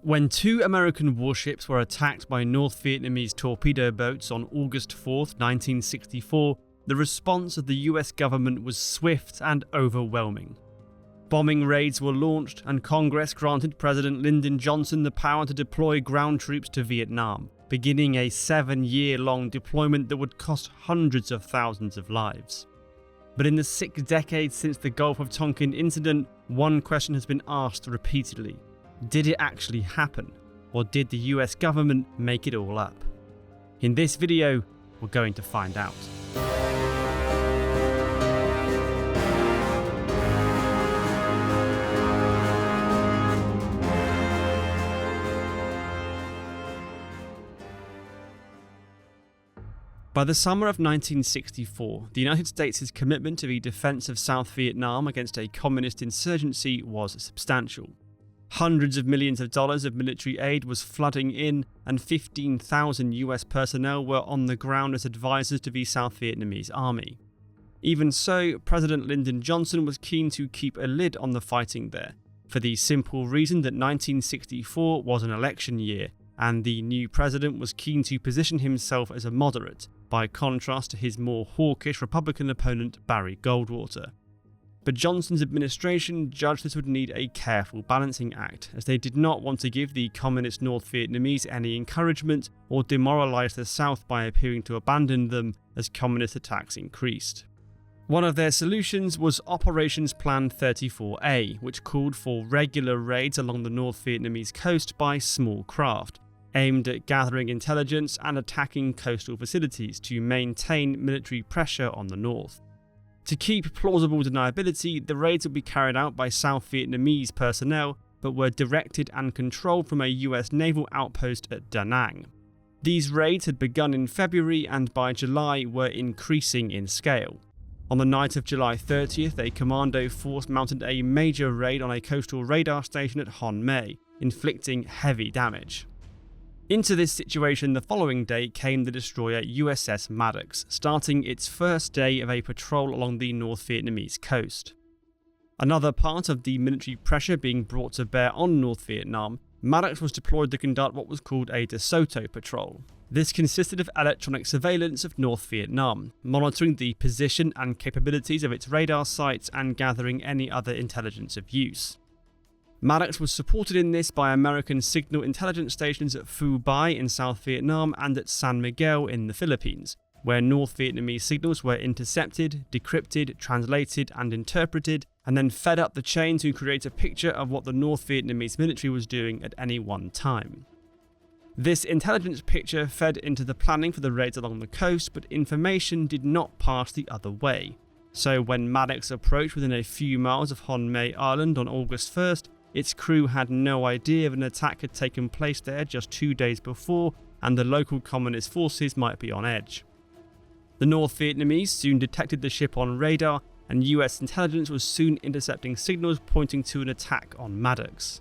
When two American warships were attacked by North Vietnamese torpedo boats on August 4, 1964, the response of the US government was swift and overwhelming. Bombing raids were launched, and Congress granted President Lyndon Johnson the power to deploy ground troops to Vietnam, beginning a 7-year-long deployment that would cost hundreds of thousands of lives. But in the 6 decades since the Gulf of Tonkin incident, one question has been asked repeatedly. Did it actually happen, or did the US government make it all up? In this video, we're going to find out. By the summer of 1964, the United States' commitment to the defense of South Vietnam against a communist insurgency was substantial. Hundreds of millions of dollars of military aid was flooding in, and 15,000 US personnel were on the ground as advisors to the South Vietnamese army. Even so, President Lyndon Johnson was keen to keep a lid on the fighting there, for the simple reason that 1964 was an election year, and the new president was keen to position himself as a moderate, by contrast to his more hawkish Republican opponent Barry Goldwater. But Johnson's administration judged this would need a careful balancing act, as they did not want to give the communist North Vietnamese any encouragement or demoralize the South by appearing to abandon them as communist attacks increased. One of their solutions was Operations Plan 34A, which called for regular raids along the North Vietnamese coast by small craft, aimed at gathering intelligence and attacking coastal facilities to maintain military pressure on the north. To keep plausible deniability, the raids would be carried out by South Vietnamese personnel, but were directed and controlled from a US naval outpost at Da Nang. These raids had begun in February and by July were increasing in scale. On the night of July 30th, a commando force mounted a major raid on a coastal radar station at Hon Mae, inflicting heavy damage. Into this situation the following day came the destroyer USS Maddox, starting its first day of a patrol along the North Vietnamese coast. Another part of the military pressure being brought to bear on North Vietnam, Maddox was deployed to conduct what was called a De Soto patrol. This consisted of electronic surveillance of North Vietnam, monitoring the position and capabilities of its radar sites and gathering any other intelligence of use. Maddox was supported in this by American signal intelligence stations at Phu Bai in South Vietnam and at San Miguel in the Philippines, where North Vietnamese signals were intercepted, decrypted, translated and interpreted, and then fed up the chain to create a picture of what the North Vietnamese military was doing at any one time. This intelligence picture fed into the planning for the raids along the coast, but information did not pass the other way. So when Maddox approached within a few miles of Hon Mae Island on August 1st, its crew had no idea that an attack had taken place there just 2 days before, and the local communist forces might be on edge. The North Vietnamese soon detected the ship on radar, and US intelligence was soon intercepting signals pointing to an attack on Maddox.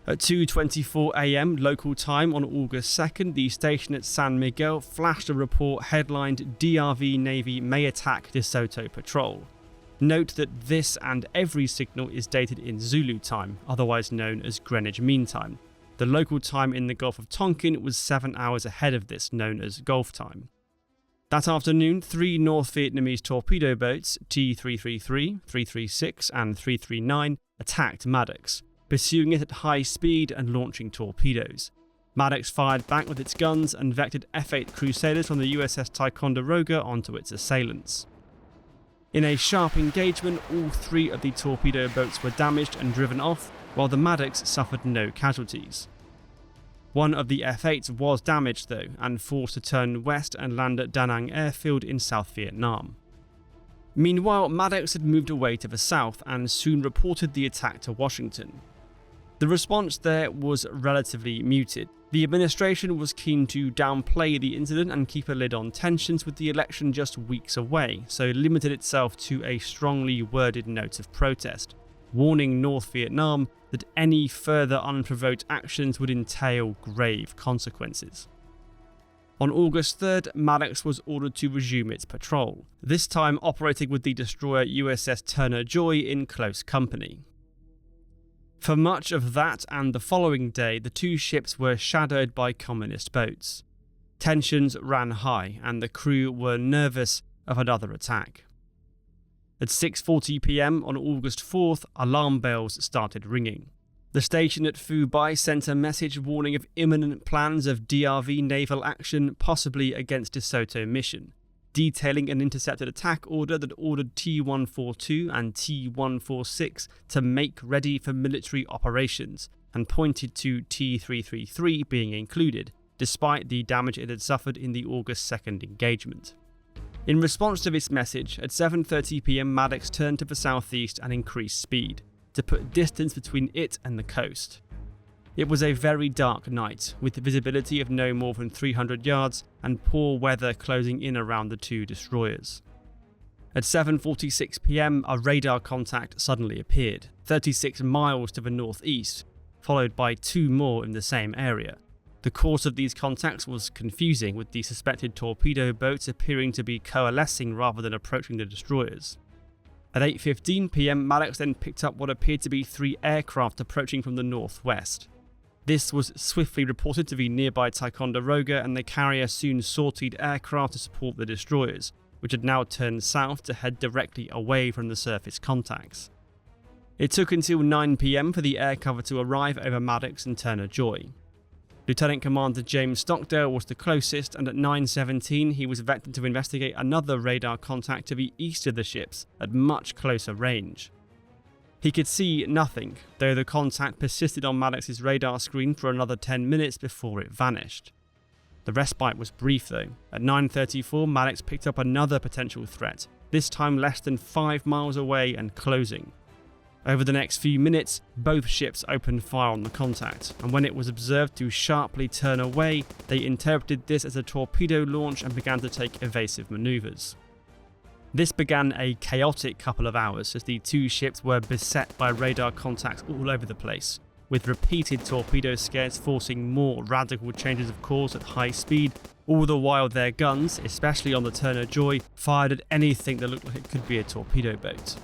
At 2:24 AM local time on August 2nd, the station at San Miguel flashed a report headlined "DRV Navy May Attack De Soto Patrol." Note that this and every signal is dated in Zulu time, otherwise known as Greenwich Mean Time. The local time in the Gulf of Tonkin was 7 hours ahead of this, known as Gulf Time. That afternoon, 3 North Vietnamese torpedo boats, T-333, 336 and 339, attacked Maddox, pursuing it at high speed and launching torpedoes. Maddox fired back with its guns and vectored F-8 Crusaders from the USS Ticonderoga onto its assailants. In a sharp engagement, all 3 of the torpedo boats were damaged and driven off, while the Maddox suffered no casualties. One of the F-8s was damaged though, and forced to turn west and land at Da Nang airfield in South Vietnam. Meanwhile, Maddox had moved away to the south and soon reported the attack to Washington. The response there was relatively muted. The administration was keen to downplay the incident and keep a lid on tensions with the election just weeks away, so limited itself to a strongly worded note of protest, warning North Vietnam that any further unprovoked actions would entail grave consequences. On August 3rd, Maddox was ordered to resume its patrol, this time operating with the destroyer USS Turner Joy in close company. For much of that and the following day, the two ships were shadowed by communist boats. Tensions ran high, and the crew were nervous of another attack. At 6:40 p.m. on August 4th, alarm bells started ringing. The station at Phu Bai sent a message warning of imminent plans of DRV naval action, possibly against De Soto mission, detailing an intercepted attack order that ordered T-142 and T-146 to make ready for military operations, and pointed to T-333 being included, despite the damage it had suffered in the August 2nd engagement. In response to this message, at 7:30 p.m. Maddox turned to the southeast and increased speed, to put distance between it and the coast. It was a very dark night, with visibility of no more than 300 yards and poor weather closing in around the two destroyers. At 7:46 p.m, a radar contact suddenly appeared, 36 miles to the northeast, followed by two more in the same area. The course of these contacts was confusing, with the suspected torpedo boats appearing to be coalescing rather than approaching the destroyers. At 8:15 p.m, Maddox then picked up what appeared to be 3 aircraft approaching from the northwest. This was swiftly reported to be nearby Ticonderoga, and the carrier soon sortied aircraft to support the destroyers, which had now turned south to head directly away from the surface contacts. It took until 9 p.m. for the air cover to arrive over Maddox and Turner Joy. Lieutenant Commander James Stockdale was the closest, and at 9:17 he was vectored to investigate another radar contact to the east of the ships at much closer range. He could see nothing, though the contact persisted on Maddox's radar screen for another 10 minutes before it vanished. The respite was brief though. At 9:34 Maddox picked up another potential threat, this time less than 5 miles away and closing. Over the next few minutes, both ships opened fire on the contact, and when it was observed to sharply turn away, they interpreted this as a torpedo launch and began to take evasive maneuvers. This began a chaotic couple of hours as the two ships were beset by radar contacts all over the place, with repeated torpedo scares forcing more radical changes of course at high speed, all the while their guns, especially on the Turner Joy, fired at anything that looked like it could be a torpedo boat.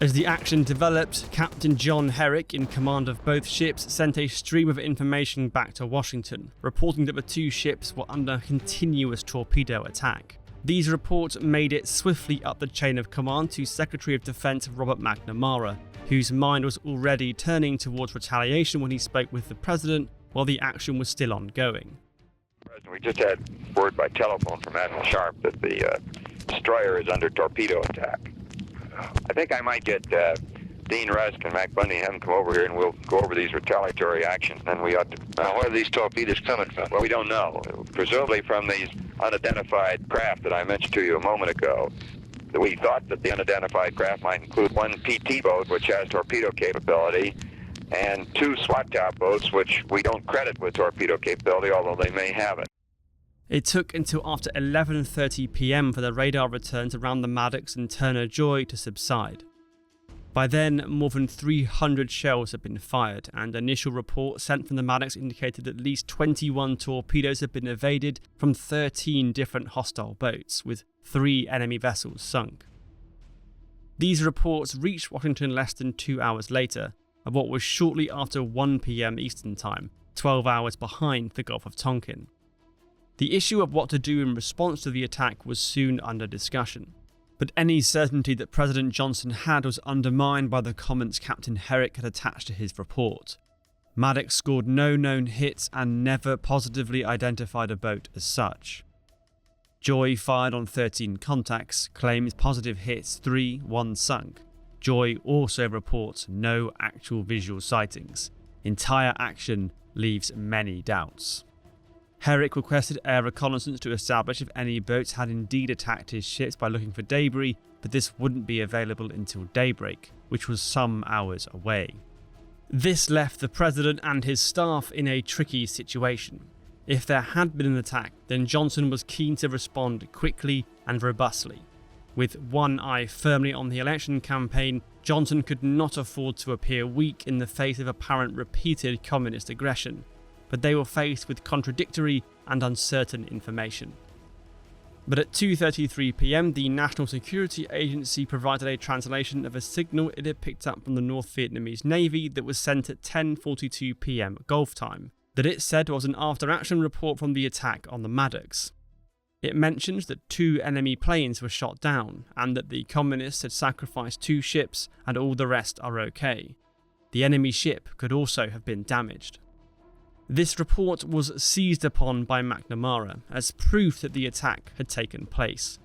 As the action developed, Captain John Herrick, in command of both ships, sent a stream of information back to Washington, reporting that the two ships were under continuous torpedo attack. These reports made it swiftly up the chain of command to Secretary of Defense Robert McNamara, whose mind was already turning towards retaliation when he spoke with the President while the action was still ongoing. We just had word by telephone from Admiral Sharp that the destroyer is under torpedo attack. I think I might get Dean Rusk and Mac Bundy and have them come over here, and we'll go over these retaliatory actions. Then we ought to. Where are these torpedoes coming from? Well, we don't know. Presumably from these unidentified craft that I mentioned to you a moment ago. We thought that the unidentified craft might include one PT boat, which has torpedo capability, and 2 SWAT top boats, which we don't credit with torpedo capability, although they may have it. It took until after 11:30 p.m. for the radar returns around the Maddox and Turner Joy to subside. By then, more than 300 shells had been fired, and initial reports sent from the Maddox indicated at least 21 torpedoes had been evaded from 13 different hostile boats, with 3 enemy vessels sunk. These reports reached Washington less than 2 hours later, at what was shortly after 1 p.m. Eastern Time, 12 hours behind the Gulf of Tonkin. The issue of what to do in response to the attack was soon under discussion, but any certainty that President Johnson had was undermined by the comments Captain Herrick had attached to his report. Maddox scored no known hits and never positively identified a boat as such. Joy fired on 13 contacts, claims positive hits 3, 1 sunk. Joy also reports no actual visual sightings. Entire action leaves many doubts. Herrick requested air reconnaissance to establish if any boats had indeed attacked his ships by looking for debris, but this wouldn't be available until daybreak, which was some hours away. This left the President and his staff in a tricky situation. If there had been an attack, then Johnson was keen to respond quickly and robustly. With one eye firmly on the election campaign, Johnson could not afford to appear weak in the face of apparent repeated communist aggression, but they were faced with contradictory and uncertain information. But at 2:33 p.m, the National Security Agency provided a translation of a signal it had picked up from the North Vietnamese Navy that was sent at 10:42 p.m. Gulf time, that it said was an after-action report from the attack on the Maddox. It mentions that 2 enemy planes were shot down, and that the communists had sacrificed 2 ships and all the rest are okay. The enemy ship could also have been damaged. This report was seized upon by McNamara as proof that the attack had taken place.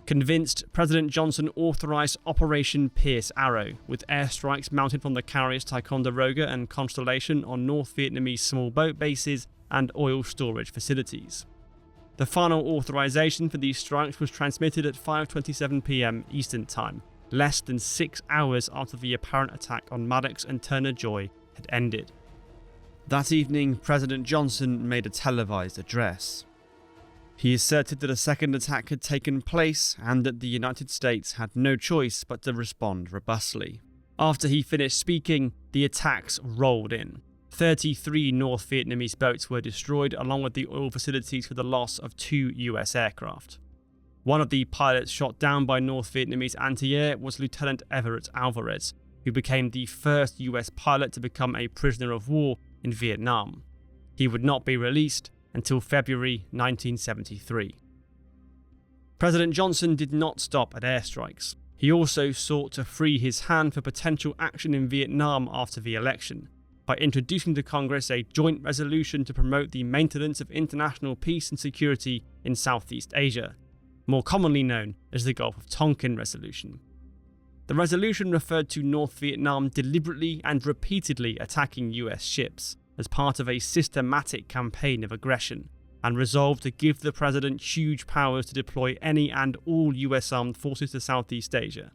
Convinced, President Johnson authorised Operation Pierce Arrow, with airstrikes mounted from the carriers Ticonderoga and Constellation on North Vietnamese small boat bases and oil storage facilities. The final authorization for these strikes was transmitted at 5:27 p.m. Eastern Time, less than 6 hours after the apparent attack on Maddox and Turner Joy had ended. That evening, President Johnson made a televised address. He asserted that a second attack had taken place and that the United States had no choice but to respond robustly. After he finished speaking, the attacks rolled in. 33 North Vietnamese boats were destroyed, along with the oil facilities, for the loss of 2 US aircraft. One of the pilots shot down by North Vietnamese anti-air was Lieutenant Everett Alvarez, who became the first US pilot to become a prisoner of war in Vietnam. He would not be released until February 1973. President Johnson did not stop at airstrikes. He also sought to free his hand for potential action in Vietnam after the election, by introducing to Congress a joint resolution to promote the maintenance of international peace and security in Southeast Asia, more commonly known as the Gulf of Tonkin Resolution. The resolution referred to North Vietnam deliberately and repeatedly attacking US ships as part of a systematic campaign of aggression, and resolved to give the president huge powers to deploy any and all US armed forces to Southeast Asia.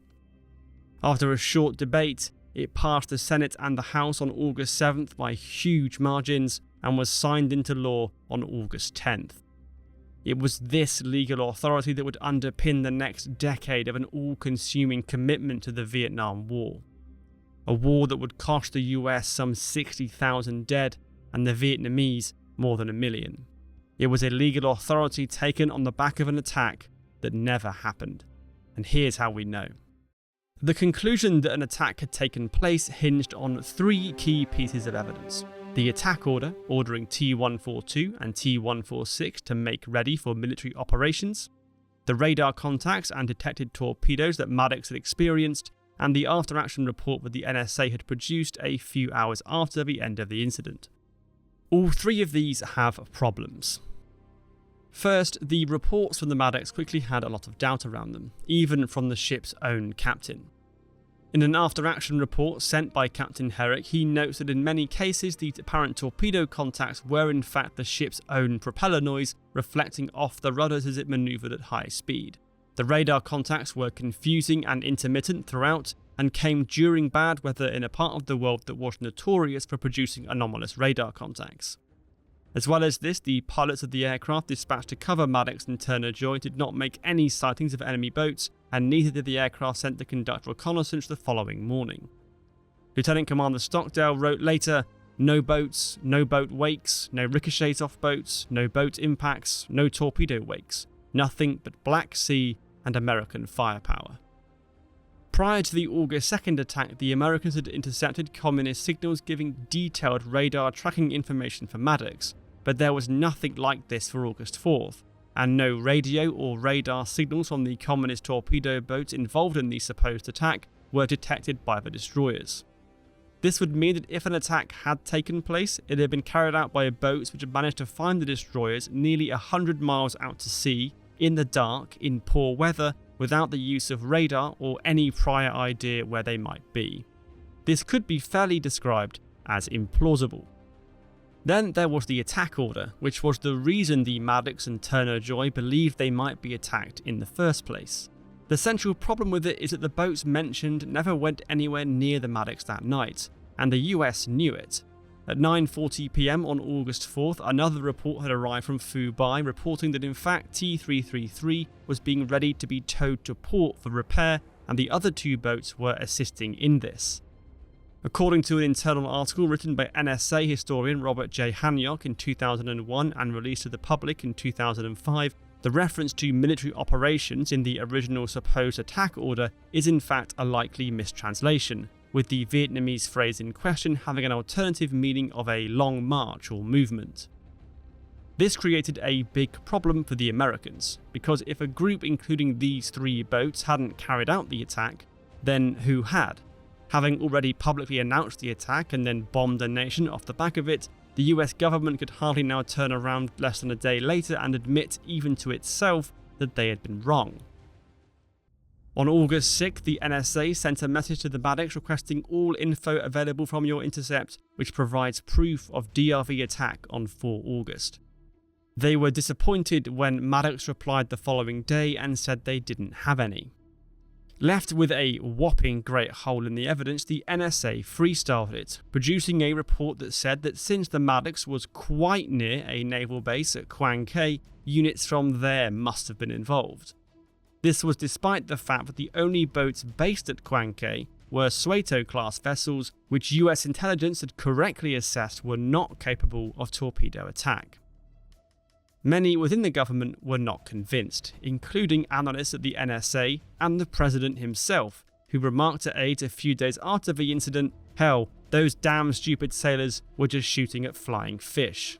After a short debate, it passed the Senate and the House on August 7th by huge margins and was signed into law on August 10th. It was this legal authority that would underpin the next decade of an all-consuming commitment to the Vietnam War. A war that would cost the US some 60,000 dead and the Vietnamese more than 1 million. It was a legal authority taken on the back of an attack that never happened. And here's how we know. The conclusion that an attack had taken place hinged on 3 key pieces of evidence. The attack order, ordering T-142 and T-146 to make ready for military operations, the radar contacts and detected torpedoes that Maddox had experienced, and the after-action report that the NSA had produced a few hours after the end of the incident. All 3 of these have problems. First, the reports from the Maddox quickly had a lot of doubt around them, even from the ship's own captain. In an after-action report sent by Captain Herrick, he notes that in many cases the apparent torpedo contacts were in fact the ship's own propeller noise reflecting off the rudders as it manoeuvred at high speed. The radar contacts were confusing and intermittent throughout, and came during bad weather in a part of the world that was notorious for producing anomalous radar contacts. As well as this, the pilots of the aircraft dispatched to cover Maddox and Turner Joy did not make any sightings of enemy boats, and neither did the aircraft sent to conduct reconnaissance the following morning. Lieutenant Commander Stockdale wrote later, "No boats, no boat wakes, no ricochets off boats, no boat impacts, no torpedo wakes, nothing but Black Sea and American firepower." Prior to the August 2nd attack, the Americans had intercepted communist signals giving detailed radar tracking information for Maddox, but there was nothing like this for August 4th, and no radio or radar signals from the communist torpedo boats involved in the supposed attack were detected by the destroyers. This would mean that if an attack had taken place, it had been carried out by boats which had managed to find the destroyers nearly 100 miles out to sea, in the dark, in poor weather, without the use of radar or any prior idea where they might be. This could be fairly described as implausible. Then there was the attack order, which was the reason the Maddox and Turner Joy believed they might be attacked in the first place. The central problem with it is that the boats mentioned never went anywhere near the Maddox that night, and the US knew it. At 9:40 p.m. on August 4th, another report had arrived from Phu Bai reporting that in fact T-333 was being ready to be towed to port for repair, and the other 2 boats were assisting in this. According to an internal article written by NSA historian Robert J. Hanyok in 2001 and released to the public in 2005, The reference to military operations in the original supposed attack order is in fact a likely mistranslation, with the Vietnamese phrase in question having an alternative meaning of a long march or movement. This created a big problem for the Americans, because if a group including these 3 boats hadn't carried out the attack, then who had? Having already publicly announced the attack and then bombed a nation off the back of it, the US government could hardly now turn around less than a day later and admit even to itself that they had been wrong. On August 6th, the NSA sent a message to the Maddox requesting all info available from your intercept, which provides proof of DRV attack on 4 August. They were disappointed when Maddox replied the following day and said they didn't have any. Left with a whopping great hole in the evidence, the NSA freestyled it, producing a report that said that since the Maddox was quite near a naval base at Quang Cay, units from there must have been involved. This was despite the fact that the only boats based at Quang Cay were Sueto-class vessels, which US intelligence had correctly assessed were not capable of torpedo attack. Many within the government were not convinced, including analysts at the NSA and the president himself, who remarked to aides a few days after the incident, "Hell, those damn stupid sailors were just shooting at flying fish."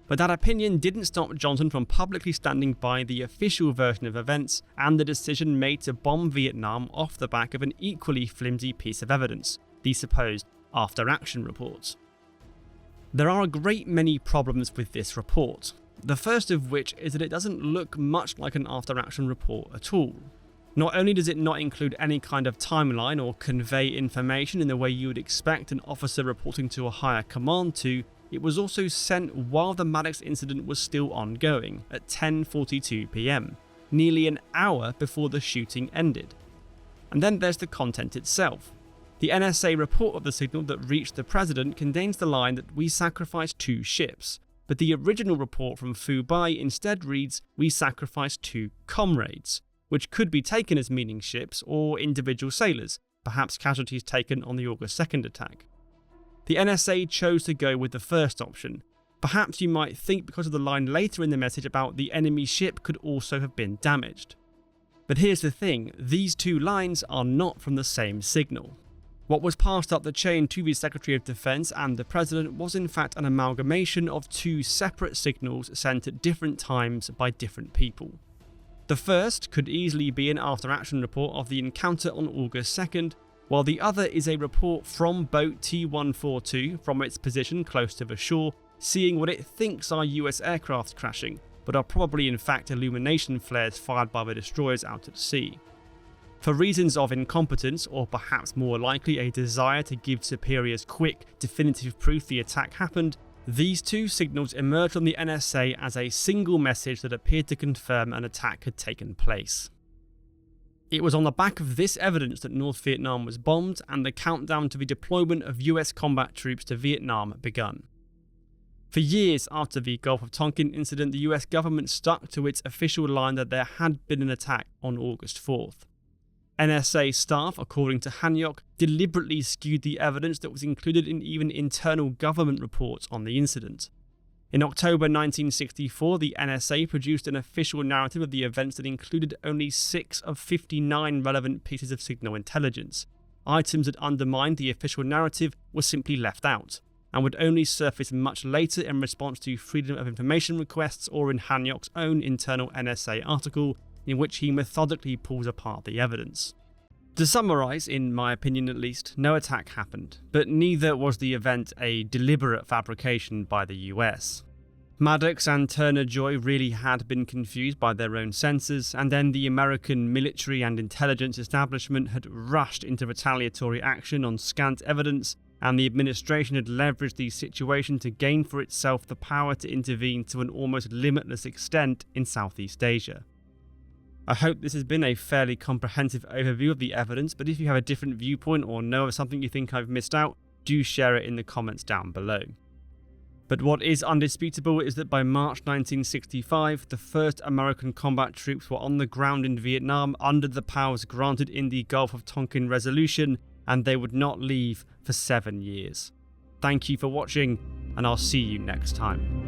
But that opinion didn't stop Johnson from publicly standing by the official version of events and the decision made to bomb Vietnam off the back of an equally flimsy piece of evidence, the supposed after-action report. There are a great many problems with this report. The first of which is that it doesn't look much like an after-action report at all. Not only does it not include any kind of timeline or convey information in the way you would expect an officer reporting to a higher command to, it was also sent while the Maddox incident was still ongoing at 10:42 PM, nearly an hour before the shooting ended. And then there's the content itself. The NSA report of the signal that reached the president contains the line that we sacrificed 2 ships. But the original report from Phu Bai instead reads, "We sacrificed 2 comrades," which could be taken as meaning ships or individual sailors, perhaps casualties taken on the August 2nd attack. The NSA chose to go with the first option. Perhaps you might think because of the line later in the message about the enemy ship could also have been damaged. But here's the thing, these 2 lines are not from the same signal. What was passed up the chain to the Secretary of Defense and the President was in fact an amalgamation of 2 separate signals sent at different times by different people. The first could easily be an after-action report of the encounter on August 2nd, while the other is a report from boat T-142 from its position close to the shore, seeing what it thinks are US aircraft crashing, but are probably in fact illumination flares fired by the destroyers out at sea. For reasons of incompetence, or perhaps more likely a desire to give superiors quick, definitive proof the attack happened, these 2 signals emerged from the NSA as a single message that appeared to confirm an attack had taken place. It was on the back of this evidence that North Vietnam was bombed and the countdown to the deployment of US combat troops to Vietnam begun. For years after the Gulf of Tonkin incident, the US government stuck to its official line that there had been an attack on August 4th. NSA staff, according to Hanyok, deliberately skewed the evidence that was included in even internal government reports on the incident. In October 1964, the NSA produced an official narrative of the events that included only 6 of 59 relevant pieces of signal intelligence. Items that undermined the official narrative were simply left out, and would only surface much later in response to Freedom of Information requests or in Hanyok's own internal NSA article, in which he methodically pulls apart the evidence. To summarise, in my opinion at least, no attack happened, but neither was the event a deliberate fabrication by the US. Maddox and Turner-Joy really had been confused by their own censors, and then the American military and intelligence establishment had rushed into retaliatory action on scant evidence, and the administration had leveraged the situation to gain for itself the power to intervene to an almost limitless extent in Southeast Asia. I hope this has been a fairly comprehensive overview of the evidence, but if you have a different viewpoint or know of something you think I've missed out, do share it in the comments down below. But what is undisputable is that by March 1965, the first American combat troops were on the ground in Vietnam under the powers granted in the Gulf of Tonkin Resolution, and they would not leave for 7 years. Thank you for watching, and I'll see you next time.